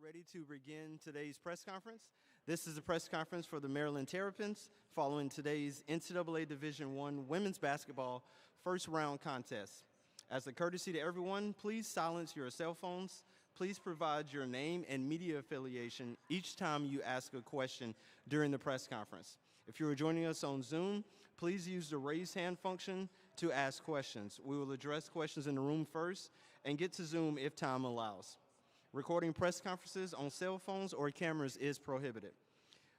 Ready to begin today's press conference? This is a press conference for the Maryland Terrapins following today's NCAA Division I women's basketball first round contest. As a courtesy to everyone, please silence your cell phones. Please provide your name and media affiliation each time you ask a question during the press conference. If you are joining us on Zoom, please use the raise hand function to ask questions. We will address questions in the room first and get to Zoom if time allows. Recording press conferences on cell phones or cameras is prohibited.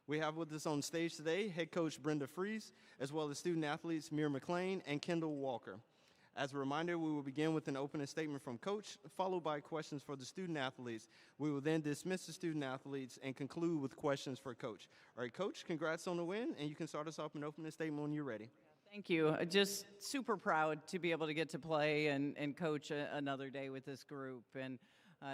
We have with us on stage today head coach Brenda Freese, as well as student athletes Mir McLean and Kendall Walker. As a reminder, we will begin with an opening statement from Coach, followed by questions for the student athletes. We will then dismiss the student athletes and conclude with questions for Coach. All right, Coach, congrats on the win, and you can start us off with an opening statement when you're ready. Thank you. Just super proud to be able to get to play and coach another day with this group. And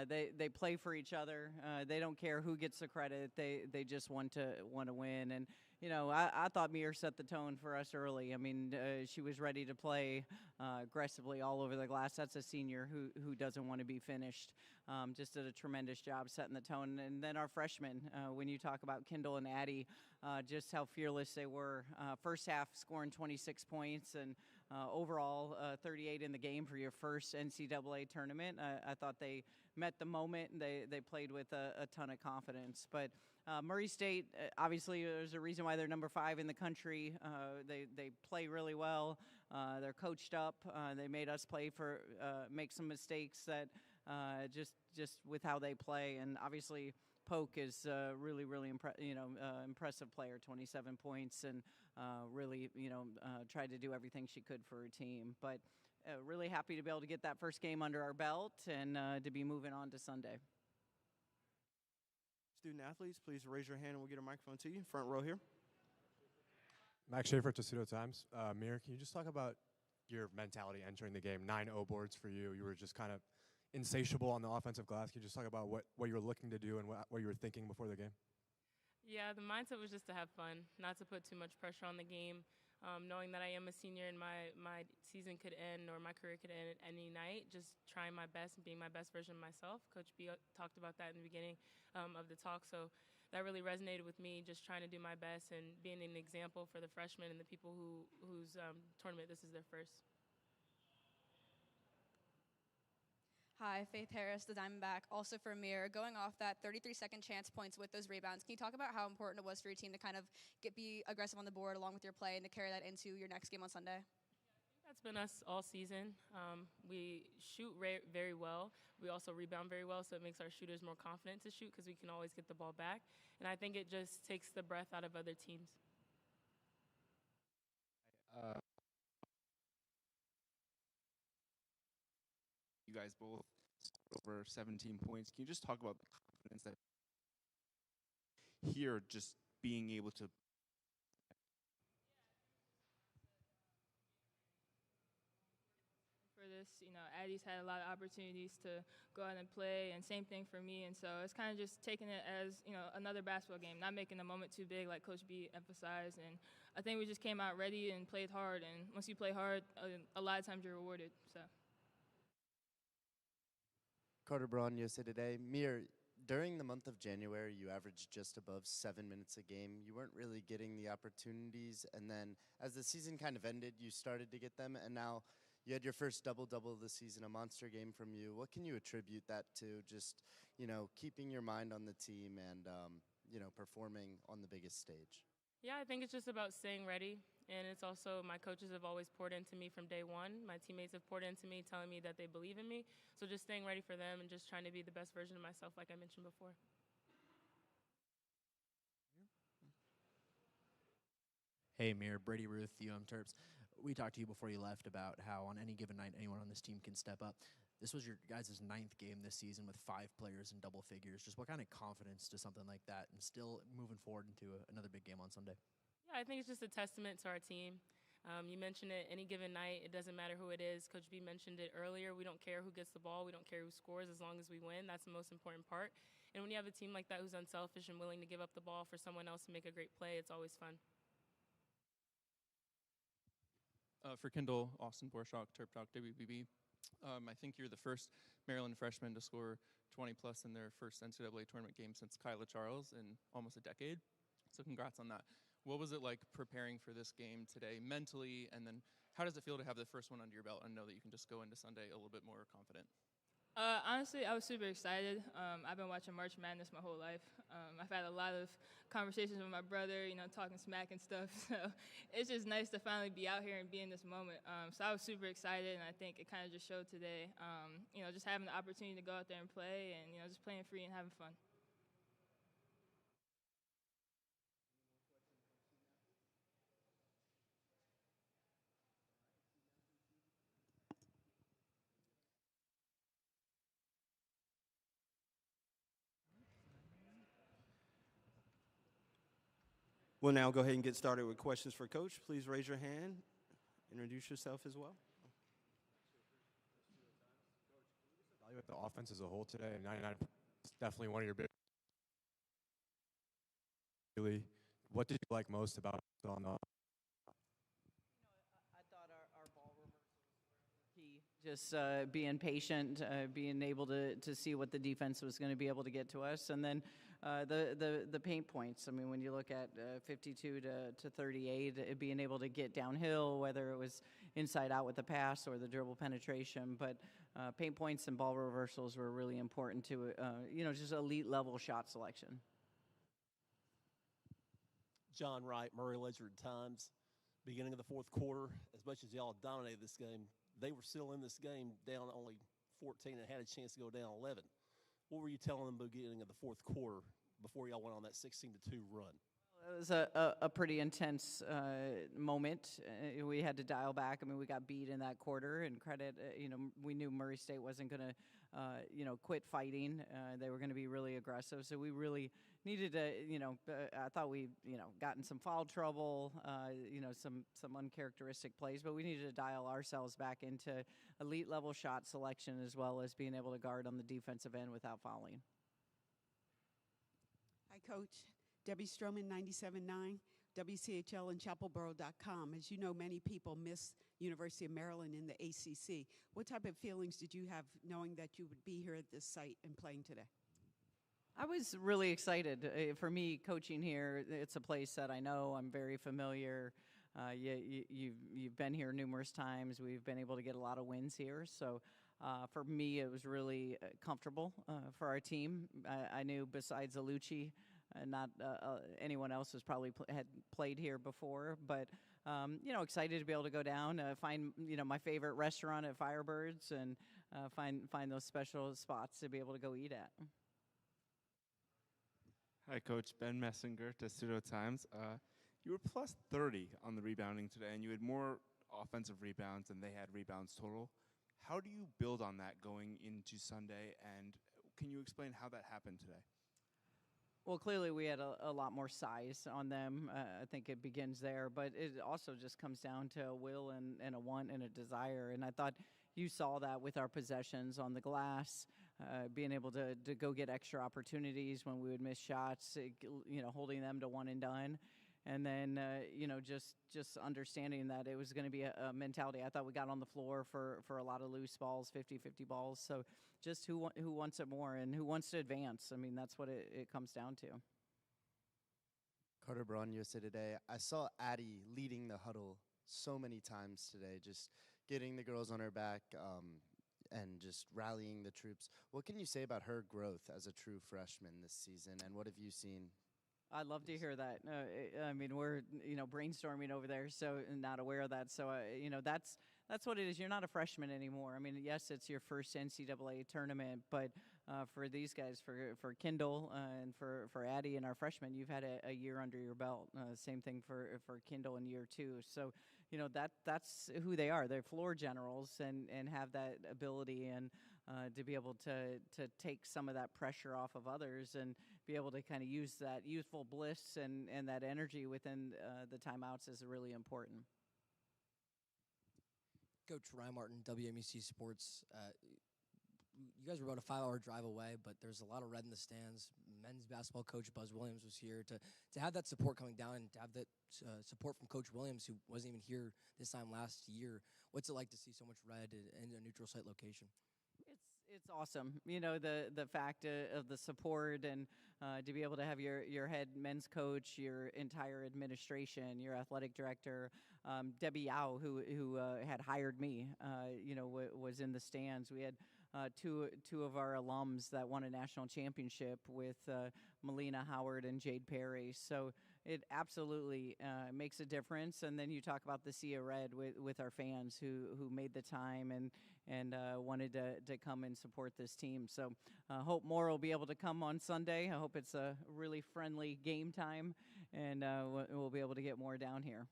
they play for each other. They don't care who gets the credit. They just want to win. And you know, I thought Mir set the tone for us early. I mean, she was ready to play aggressively all over the glass. That's a senior who doesn't want to be finished. Just did a tremendous job setting the tone. And then our freshmen, when you talk about Kendall and Addie, just how fearless they were. First half scoring 26 points and overall 38 in the game for your first NCAA tournament. I thought they met the moment and they played with a ton of confidence. But Murray State, obviously, there's a reason why they're number 5 in the country. They play really well. They're coached up. They made us make some mistakes that just with how they play. And obviously, Polk is really impressive player, 27 points, and really tried to do everything she could for her team. But really happy to be able to get that first game under our belt and to be moving on to Sunday. Student athletes, please raise your hand and we'll get a microphone to you. Front row here. Max Schaefer, Testudo Times. Mir, can you just talk about your mentality entering the game? 9 O boards for you. You were just kind of insatiable on the offensive glass. Can you just talk about what you were looking to do and what you were thinking before the game? Yeah, the mindset was just to have fun, not to put too much pressure on the game. Knowing that I am a senior and my season could end or my career could end at any night, just trying my best and being my best version of myself. Coach B talked about that in the beginning of the talk, so that really resonated with me, just trying to do my best and being an example for the freshmen and the people whose tournament this is their first. Hi, Faith Harris, the Diamondback. Also for Mir, going off that 33-second chance points with those rebounds, can you talk about how important it was for your team to kind of be aggressive on the board along with your play and to carry that into your next game on Sunday? That's been us all season. We shoot very well. We also rebound very well, so it makes our shooters more confident to shoot because we can always get the ball back. And I think it just takes the breath out of other teams. You guys both over 17 points. Can you just talk about the confidence that here, just being able to? For this, Addie's had a lot of opportunities to go out and play, and same thing for me. And so it's kind of just taking it as, another basketball game, not making the moment too big like Coach B emphasized. And I think we just came out ready and played hard. And once you play hard, a lot of times you're rewarded. So. Carter Braun, USA Today. Mir, during the month of January, you averaged just above 7 minutes a game. You weren't really getting the opportunities, and then as the season kind of ended, you started to get them, and now you had your first double-double of the season, a monster game from you. What can you attribute that to, just, keeping your mind on the team and, performing on the biggest stage? Yeah, I think it's just about staying ready. And it's also, my coaches have always poured into me from day one. My teammates have poured into me, telling me that they believe in me. So just staying ready for them and just trying to be the best version of myself, like I mentioned before. Hey, Mir, Brady Ruth, Terps. We talked to you before you left about how on any given night, anyone on this team can step up. This was your guys' 9th game this season with 5 players in double figures. Just what kind of confidence to something like that and still moving forward into another big game on Sunday? Yeah, I think it's just a testament to our team. You mentioned it, any given night, it doesn't matter who it is. Coach B mentioned it earlier. We don't care who gets the ball. We don't care who scores as long as we win. That's the most important part. And when you have a team like that who's unselfish and willing to give up the ball for someone else to make a great play, it's always fun. For Kendall, Austin Borshock, Terp Talk, WBB. I think you're the first Maryland freshman to score 20 plus in their first NCAA tournament game since Kyla Charles in almost a decade. So congrats on that. What was it like preparing for this game today mentally, and then how does it feel to have the first one under your belt and know that you can just go into Sunday a little bit more confident? Honestly, I was super excited. I've been watching March Madness my whole life. I've had a lot of conversations with my brother, talking smack and stuff. So it's just nice to finally be out here and be in this moment. So I was super excited, and I think it kind of just showed today. Just having the opportunity to go out there and play, and just playing free and having fun. We'll now go ahead and get started with questions for Coach. Please raise your hand. Introduce yourself as well. Evaluate the offense as a whole today, and 99 is definitely one of your big. What did you like most about on the? I thought our ball reversals were key. Just being patient, being able to see what the defense was going to be able to get to us, and then the paint points. I mean, when you look at 52 to 38, being able to get downhill, whether it was inside out with the pass or the dribble penetration, but paint points and ball reversals were really important to just elite level shot selection. John Wright, Murray Ledger Times. Beginning of the fourth quarter, as much as y'all dominated this game, they were still in this game down only 14 and had a chance to go down 11. What were you telling them beginning of the fourth quarter before y'all went on that 16-2 run? It was a pretty intense moment. We had to dial back. I mean, we got beat in that quarter, and credit, we knew Murray State wasn't going to, quit fighting. They were going to be really aggressive. So we really needed to, I thought we, got in some foul trouble, some uncharacteristic plays, but we needed to dial ourselves back into elite level shot selection as well as being able to guard on the defensive end without fouling. Hi, Coach. Debbie Stroman, 97.9, WCHL and chapelboro.com. As you know, many people miss University of Maryland in the ACC. What type of feelings did you have knowing that you would be here at this site and playing today? I was really excited. For me, coaching here, it's a place that I know. I'm very familiar. You've been here numerous times. We've been able to get a lot of wins here. So for me, it was really comfortable for our team. I knew besides Alucci, not anyone else has probably had played here before, but excited to be able to go down, find my favorite restaurant at Firebirds, and find those special spots to be able to go eat at. Hi, Coach. Ben Messinger, Testudo Times. You were plus 30 on the rebounding today, and you had more offensive rebounds than they had rebounds total. How do you build on that going into Sunday, and can you explain how that happened today? Well, clearly we had a lot more size on them. I think it begins there, but it also just comes down to a will and a want and a desire. And I thought you saw that with our possessions on the glass, being able to go get extra opportunities when we would miss shots, holding them to one and done. And then, just understanding that it was going to be a mentality. I thought we got on the floor for a lot of loose balls, 50-50 balls. So just who wants it more and who wants to advance. I mean, that's what it comes down to. Carter Braun, USA Today. I saw Addie leading the huddle so many times today, just getting the girls on her back and just rallying the troops. What can you say about her growth as a true freshman this season, and what have you seen? I'd love to hear that. I mean, we're brainstorming over there, so not aware of that. So that's what it is. You're not a freshman anymore. I mean, yes, it's your first NCAA tournament, but for these guys, for Kendall and for Addie and our freshmen, you've had a year under your belt. Same thing for Kendall in year two. So that's who they are. They're floor generals and have that ability and to be able to take some of that pressure off of others and be able to kind of use that youthful bliss and that energy within the timeouts is really important. Coach Ryan Martin, WMEC Sports. You guys were about a 5-hour drive away, but there's a lot of red in the stands. Men's basketball coach Buzz Williams was here to have that support coming down and to have that support from Coach Williams, who wasn't even here this time last year. What's it like to see so much red in a neutral site location? It's awesome, the fact of the support and to be able to have your head men's coach, your entire administration, your athletic director, Debbie Yao, who had hired me, was in the stands. We had two of our alums that won a national championship with Melina Howard and Jade Perry. So it absolutely makes a difference. And then you talk about the Sea of Red with our fans who made the time and wanted to come and support this team. So hope more will be able to come on Sunday. I hope it's a really friendly game time, and we'll be able to get more down here.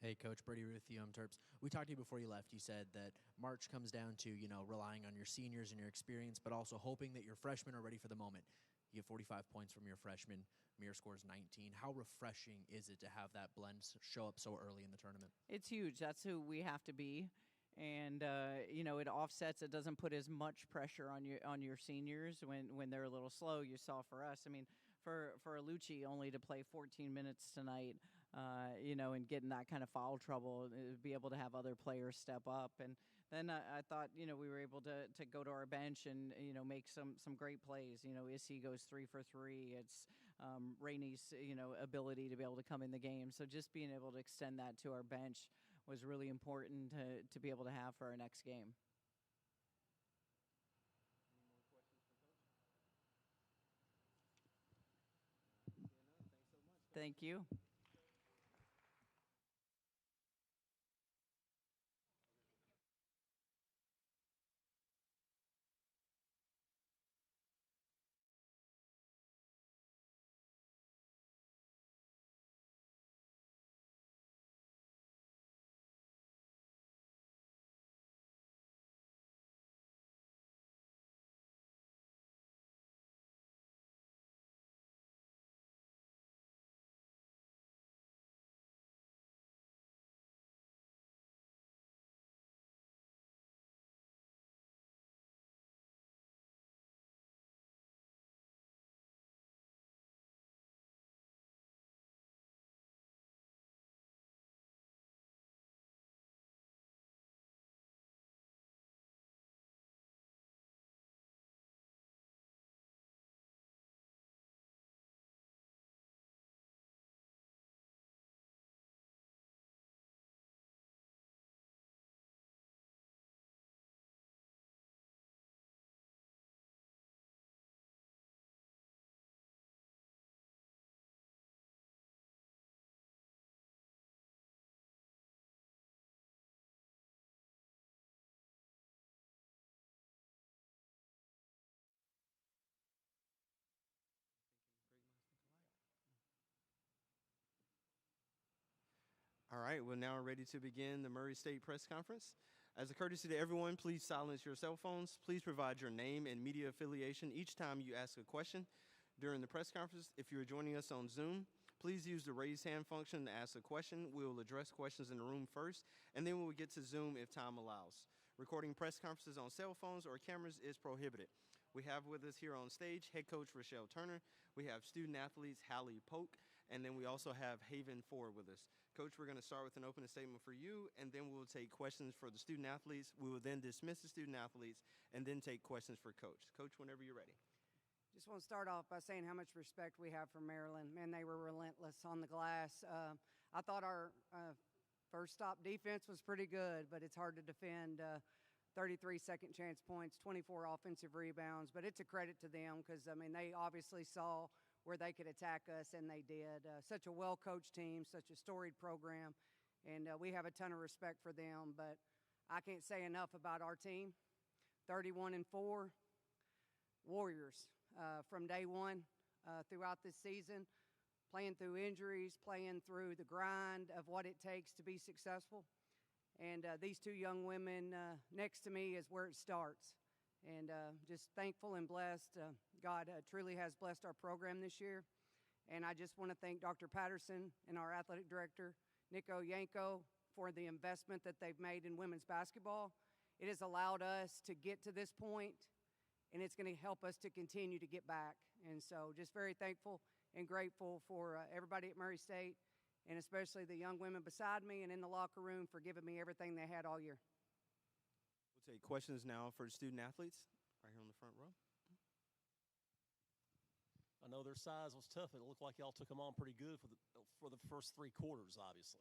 Hey, Coach Brady Ruth, Terps. We talked to you before you left. You said that March comes down to, relying on your seniors and your experience, but also hoping that your freshmen are ready for the moment. You get 45 points from your freshman. Mir scores 19. How refreshing is it to have that blend show up so early in the tournament? It's huge. That's who we have to be. And, it offsets. It doesn't put as much pressure on your seniors when they're a little slow. You saw for us. I mean, for Alucci only to play 14 minutes tonight, and get in that kind of foul trouble, be able to have other players step up. And then I thought, we were able to go to our bench and, make some great plays. Issy goes 3 for 3. It's Rainey's, ability to be able to come in the game. So just being able to extend that to our bench was really important to be able to have for our next game. Thank you. All right, we're now ready to begin the Murray State press conference. As a courtesy to everyone, please silence your cell phones. Please provide your name and media affiliation each time you ask a question during the press conference. If you're joining us on Zoom, please use the raise hand function to ask a question. We will address questions in the room first, and then we will get to Zoom if time allows. Recording press conferences on cell phones or cameras is prohibited. We have with us here on stage head coach Rochelle Turner. We have student athletes Hallie Polk, and then we also have Haven Ford with us. Coach, we're going to start with an opening statement for you, and then we'll take questions for the student athletes. We will then dismiss the student athletes and then take questions for Coach. Coach, whenever you're ready. Just want to start off by saying how much respect we have for Maryland. Man, they were relentless on the glass. I thought our first stop defense was pretty good, but it's hard to defend 33 second chance points, 24 offensive rebounds. But it's a credit to them because, they obviously saw where they could attack us, and they did. Such a well-coached team, such a storied program, and we have a ton of respect for them. But I can't say enough about our team. 31-4, Warriors from day one throughout this season, playing through injuries, playing through the grind of what it takes to be successful. And these two young women next to me is where it starts. And just thankful and blessed. God truly has blessed our program this year. And I just want to thank Dr. Patterson and our athletic director, Nico Yanko, for the investment that they've made in women's basketball. It has allowed us to get to this point, and it's going to help us to continue to get back. And so just very thankful and grateful for everybody at Murray State, and especially the young women beside me and in the locker room for giving me everything they had all year. Take questions now for student athletes right here on the front row. I know their size was tough. It looked like y'all took them on pretty good for the first 3 quarters, obviously.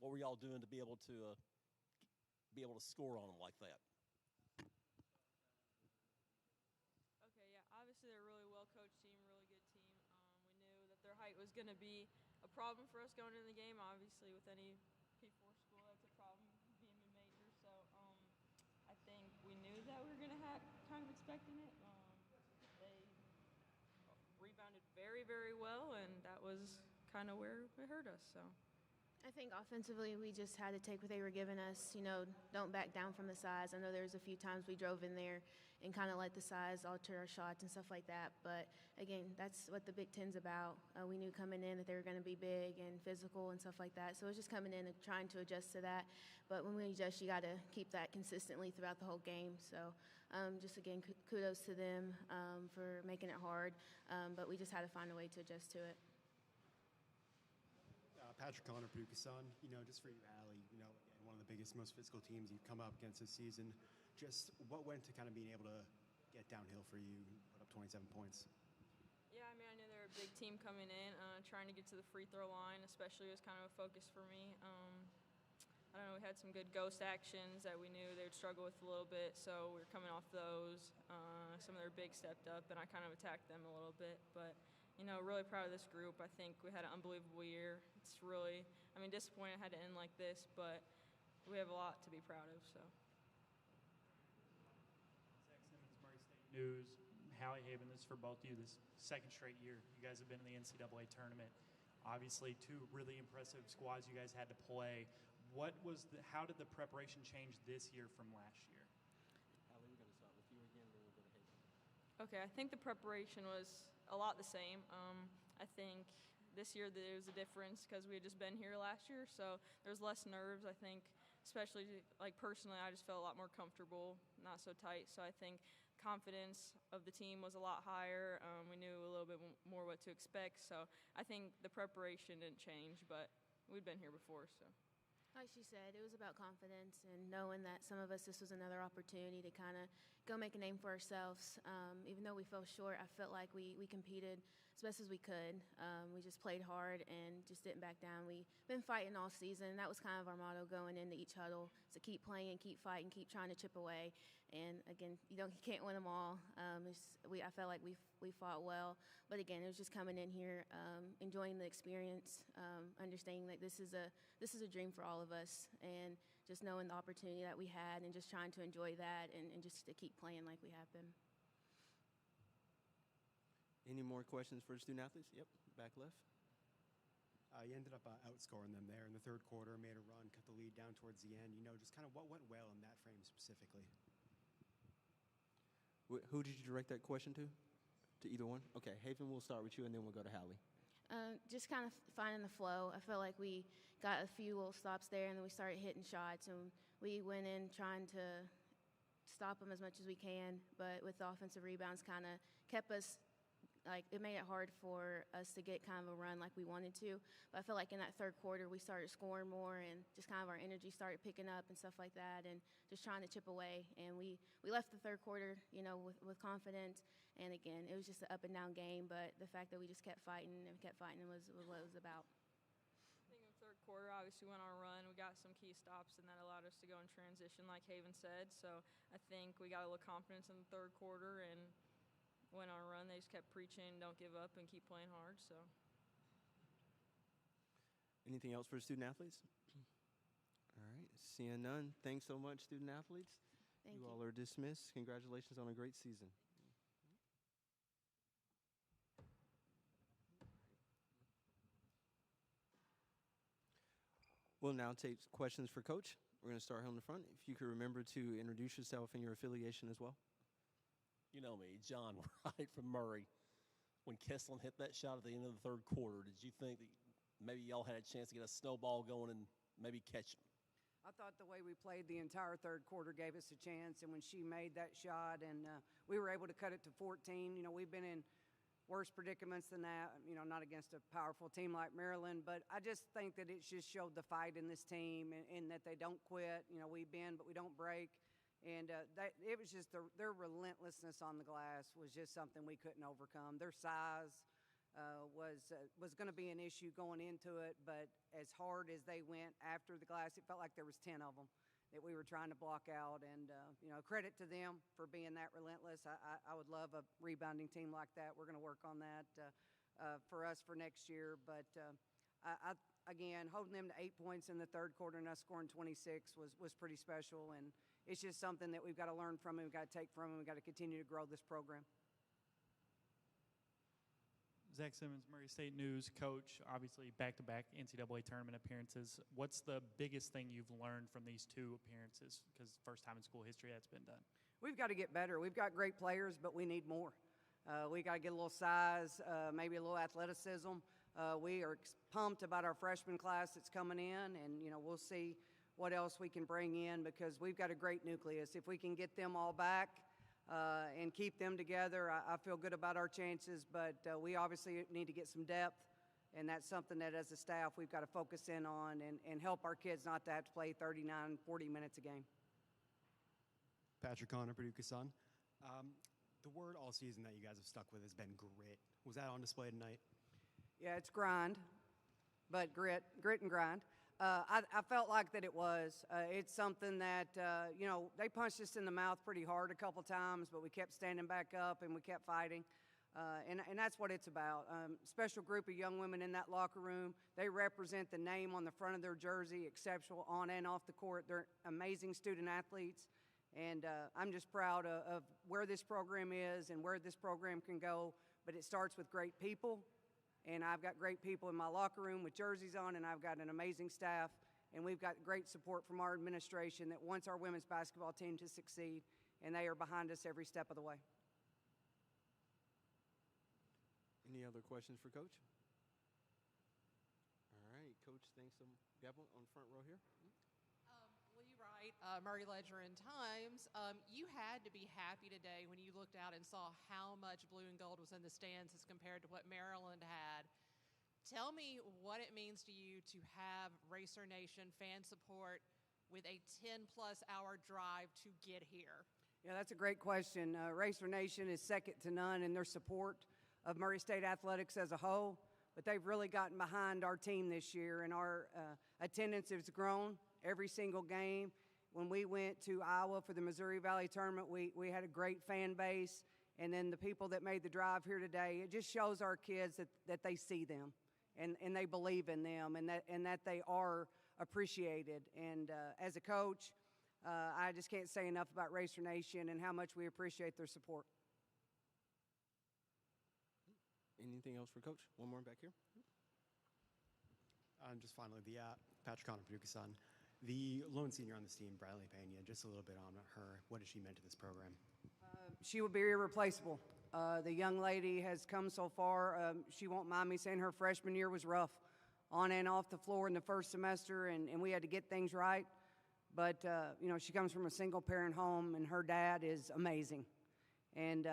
What were y'all doing to be able to score on them like that? Okay, yeah, obviously they're a really well-coached team, really good team. We knew that their height was going to be a problem for us going into the game. Obviously, with any P4 school, that's a problem being mid-major. So I think we knew that we were going to have kind of expecting it. They rebounded very, very well, and that was kind of where it hurt us. So. I think offensively we just had to take what they were giving us. You know, don't back down from the size. I know there was a few times we drove in there and kind of let the size alter our shots and stuff like that. But, again, that's what the Big Ten's about. We knew coming in that they were going to be big and physical and stuff like that. So it was just coming in and trying to adjust to that. But when we adjust, you got to keep that consistently throughout the whole game. So just, again, kudos to them for making it hard. But we just had to find a way to adjust to it. Patrick Connor, Paducah-Sun, just for you, Allie, again, one of the biggest, most physical teams you've come up against this season. Just what went to kind of being able to get downhill for you and put up 27 points? Yeah, I mean, I knew they were a big team coming in. Trying to get to the free throw line especially was kind of a focus for me. I don't know, we had some good ghost actions that we knew they would struggle with a little bit, so we were coming off those. Some of their big stepped up, and I kind of attacked them a little bit. But, really proud of this group. I think we had an unbelievable year. It's really, disappointed it had to end like this, but we have a lot to be proud of. So. Zach Simmons, Murray State News. Hallie Haven, this is for both of you. This second straight year, you guys have been in the NCAA tournament. Obviously, 2 really impressive squads you guys had to play. How did the preparation change this year from last year? Hallie, we're going to start with you again, then we'll go to Haven. Okay, I think the preparation was a lot the same. I think this year there was a difference because we had just been here last year, so there was less nerves. I think, especially personally, I just felt a lot more comfortable, not so tight. So I think confidence of the team was a lot higher. We knew a little bit more what to expect. So I think the preparation didn't change, but we'd been here before. So. Like she said, it was about confidence and knowing that some of us, this was another opportunity to kind of go make a name for ourselves. Even though we fell short, I felt like we competed as best as we could. We just played hard and just didn't back down. We've been fighting all season. That was kind of our motto going into each huddle, to keep playing, keep fighting, keep trying to chip away. And, again, you can't win them all. I felt like we fought well. But, again, it was just coming in here, enjoying the experience, understanding that this is a dream for all of us, and just knowing the opportunity that we had and just trying to enjoy that and just to keep playing like we have been. Any more questions for the student athletes? Yep, back left. You ended up outscoring them there in the third quarter, made a run, cut the lead down towards the end. Just kind of what went well in that frame specifically? Who did you direct that question to? To either one? Okay, Haven, we'll start with you, and then we'll go to Hallie. Just kind of finding the flow. I felt like we got a few little stops there, and then we started hitting shots, and we went in trying to stop them as much as we can, but with the offensive rebounds kind of kept us, it made it hard for us to get kind of a run like we wanted to. But I feel like in that third quarter we started scoring more, and just kind of our energy started picking up and stuff like that, and just trying to chip away. And we left the third quarter, with confidence. And again, it was just an up and down game, but the fact that we just kept fighting was what it was about. I think in the third quarter, obviously, we went on a run. We got some key stops, and that allowed us to go in transition, like Haven said. So I think we got a little confidence in the third quarter and went on a run. They just kept preaching, don't give up, and keep playing hard. So. Anything else for student athletes? All right, seeing none. Thanks so much, student athletes. Thank you. You all are dismissed. Congratulations on a great season. We'll now take questions for Coach. We're going to start here on the front. If you could remember to introduce yourself and your affiliation as well. You know me, John Wright from Murray. When Kesslin hit that shot at the end of the third quarter, did you think that maybe y'all had a chance to get a snowball going and maybe catch him? I thought the way we played the entire third quarter gave us a chance, and when she made that shot and we were able to cut it to 14, we've been in worse predicaments than that, not against a powerful team like Maryland, but I just think that it just showed the fight in this team and that they don't quit. We bend, but we don't break. And it was just their relentlessness on the glass was just something we couldn't overcome. Their size was going to be an issue going into it, but as hard as they went after the glass, it felt like there was 10 of them that we were trying to block out. And, credit to them for being that relentless. I would love a rebounding team like that. We're going to work on that for us for next year. But, again, holding them to 8 points in the third quarter and us scoring 26 was pretty special. And it's just something that we've got to learn from and we've got to take from and we've got to continue to grow this program. Zach Simmons, Murray State News, coach, obviously back-to-back NCAA tournament appearances. What's the biggest thing you've learned from these two appearances? Because first time in school history that's been done. We've got to get better. We've got great players, but we need more. We got to get a little size, maybe a little athleticism. We are pumped about our freshman class that's coming in, and we'll see what else we can bring in because we've got a great nucleus. If we can get them all back and keep them together, I feel good about our chances, but we obviously need to get some depth, and that's something that as a staff we've got to focus in on and help our kids not to have to play 39, 40 minutes a game. Patrick Connor, Paducah Sun. The word all season that you guys have stuck with has been grit. Was that on display tonight? Yeah, it's grind, but grit and grind. I felt like that it was. It's something that, they punched us in the mouth pretty hard a couple times, but we kept standing back up and we kept fighting. And that's what it's about. Special group of young women in that locker room. They represent the name on the front of their jersey, exceptional on and off the court. They're amazing student athletes. And I'm just proud of where this program is and where this program can go. But it starts with great people. And I've got great people in my locker room with jerseys on, and I've got an amazing staff. And we've got great support from our administration that wants our women's basketball team to succeed, and they are behind us every step of the way. Any other questions for Coach? All right, Coach, thanks. You have one on the front row here? Lee Wright, Murray Ledger and Times. You had to be happy today when you looked out and saw how much blue and gold was in the stands as compared to what Maryland had. Tell me what it means to you to have Racer Nation fan support with a 10-plus hour drive to get here. Yeah, that's a great question. Racer Nation is second to none in their support of Murray State athletics as a whole, but they've really gotten behind our team this year, and our attendance has grown every single game. When we went to Iowa for the Missouri Valley Tournament, we had a great fan base, and then the people that made the drive here today, it just shows our kids that they see them and they believe in them and that they are appreciated. And as a coach, I just can't say enough about Racer Nation and how much we appreciate their support. Anything else for Coach? One more back here. Just finally, Patrick Connor, Paducah Sun. The lone senior on this team, Bradley Pena, just a little bit on her. What has she meant to this program? She will be irreplaceable. The young lady has come so far. She won't mind me saying her freshman year was rough on and off the floor in the first semester, and we had to get things right. But, she comes from a single-parent home, and her dad is amazing. And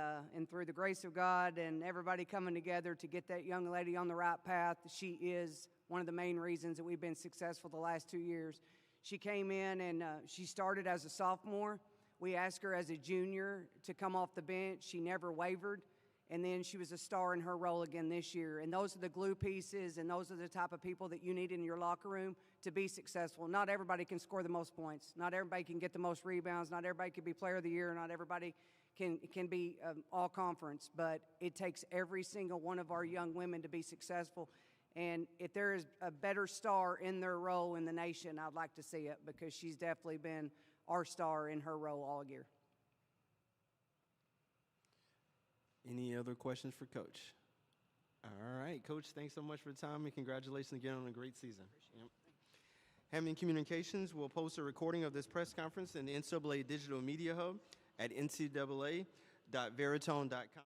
through the grace of God and everybody coming together to get that young lady on the right path, she is one of the main reasons that we've been successful the last 2 years. She came in and she started as a sophomore. We asked her as a junior to come off the bench. She never wavered. And then she was a star in her role again this year. And those are the glue pieces, and those are the type of people that you need in your locker room to be successful. Not everybody can score the most points. Not everybody can get the most rebounds. Not everybody can be player of the year. Not everybody can be all conference. But it takes every single one of our young women to be successful. And if there is a better star in their role in the nation, I'd like to see it, because she's definitely been our star in her role all year. Any other questions for Coach? All right, Coach, thanks so much for the time, and congratulations again on a great season. Yep. Hammond Communications will post a recording of this press conference in the NCAA Digital Media Hub at ncaa.veritone.com.